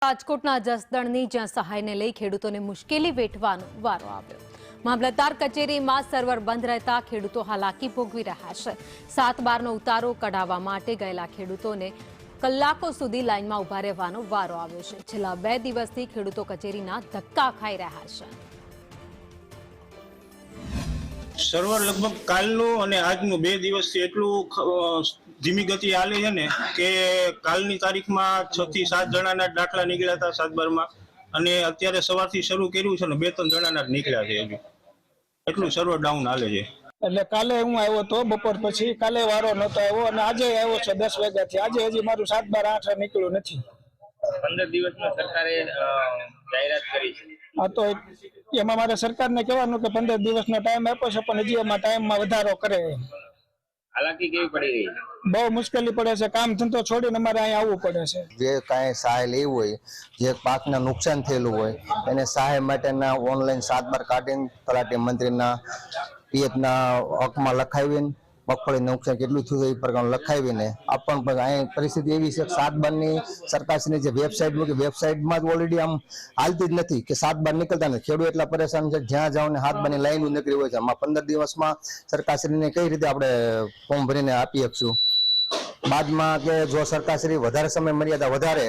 રાજકોટના જસદણની જ્યાં સહાયને લઈ ખેડૂતોને મુશ્કેલી વેઠવાનો વારો આવ્યો। મામલતદાર કચેરીમાં સર્વર બંધ રહેતા ખેડૂતો હાલાકી ભોગવી રહ્યા છે। 7/12નો ઉતારો કઢાવવા માટે ગયેલા ખેડૂતોને કલાકો સુધી લાઇનમાં ઉભા રહેવાનો વારો આવ્યો છે। છેલ્લા 2 દિવસથી ખેડૂતો કચેરીના ધક્કા ખાઈ રહ્યા છે। સર્વર લગભગ કાલનું અને આજનું 2 દિવસથી એટલું ધીમી ગતિ હાલે છે ને કે કાલની તારીખમાં 6 થી 7 જણાના દાખલા નીકળ્યા હતા 7/12માં અને અત્યારે સવારથી શરૂ કર્યું છે ને 2-3 જણાના જ નીકળ્યા છે હજી એટલું સર્વર ડાઉન હાલે છે। એટલે કાલે હું આવ્યો તો બપોર પછી, કાલે વારો નતો આવ્યો અને આજે આવ્યો છે 10 વાગ્યાથી। આજે હજી મારું 7/12 8 નીકળ્યું નથી। 15 દિવસમાં સરકારે જાહેરાત કરી છે। આ તો એમાં મારે સરકારને કહેવાનું કે 15 દિવસનો ટાઈમ આપ્યો છે પણ હજી એમાં ટાઈમમાં વધારો કરે। હાલાકી કેવી પડી રહી છે? બહુ મુશ્કેલી પડે છે, કામ ધંધો છોડીને અમારે અહીંયા આવવું પડે છે। જે કાંઈ સહાય લેવી હોય, જે પાકને નુકસાન થયેલું હોય એને સહાય માટેના ઓનલાઈન 7/12 કાઢીને તલાટી મંત્રીના પીએફના હકમાં લખાવીને મગફળીનું નુકસાન કેટલું થયું એ પ્રકારનું લખાવીને આપણ પણ અહીં પરિસ્થિતિ એવી છે કે 7/12ની સરકારની જે વેબસાઇટ મૂકી વેબસાઇટમાં જ ઓલરેડી આમ હાલતી જ નથી કે 7/12 નીકળતા નથી। ખેડૂત એટલા પરેશાન છે, જ્યાં જાઓ ને 7/12ની લાઈન નીકળી હોય છે। આમાં 15 દિવસમાં સરકારશ્રીને કઈ રીતે આપણે ફોર્મ ભરીને આપી શકશું? બાદમાં કે જો સરકારશ્રી વધારે સમય મર્યાદા વધારે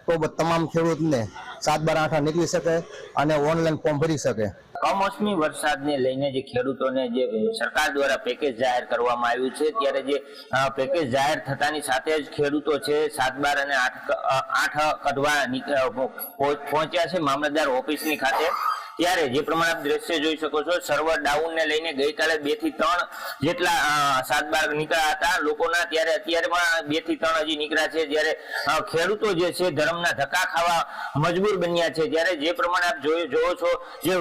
તો તમામ ખેડૂતને 7/12 8 નીકળી શકે અને ઓનલાઈન ફોર્મ ભરી શકે। કમોસમી વરસાદને લઈને જે ખેડૂતોને જે સરકાર દ્વારા પેકેજ જાહેર કરવામાં આવ્યું છે, ત્યારે જે પેકેજ જાહેર થતાની સાથે જ ખેડૂતો છે 7/12 અને 8 કઢવા પહોંચ્યા છે મામલતદાર ઓફિસની ખાતે। ત્યારે જે પ્રમાણે આપ દ્રશ્ય જોઈ શકો છો, સર્વર ડાઉન ને લઈને ગઈકાલે 2 થી 3 જેટલા 7/12 નીકળ્યા હતા લોકોના, ત્યારે અત્યારે પણ 2 થી 3 હજી નીકળ્યા છે। જ્યારે ખેડૂતો જે છે ધર્મના ધક્કા ખાવા મજબૂર બન્યા છે। ત્યારે જે પ્રમાણે આપ જોવો છો, જે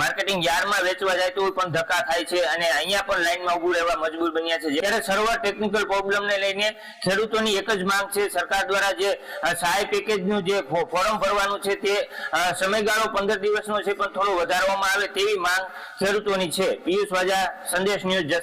માર્કેટિંગ યાર્ડમાં વેચવા જાય તો પણ ધક્કા ખાય છે અને અહીંયા પણ લાઈનમાં ઉભું રહેવા મજબૂર બન્યા છે। ત્યારે સર્વર ટેકનિકલ પ્રોબ્લેમને લઈને ખેડૂતોની એક જ માંગ છે, સરકાર દ્વારા જે સહાય પેકેજનું જે ફોર્મ ભરવાનું છે તે સમયગાળો 15 દિવસનો છે પણ થોડો વધારવામાં આવે તેવી માંગ ખેડૂતોની છે। પિયુષ વાજા, સંદેશ ન્યૂઝ।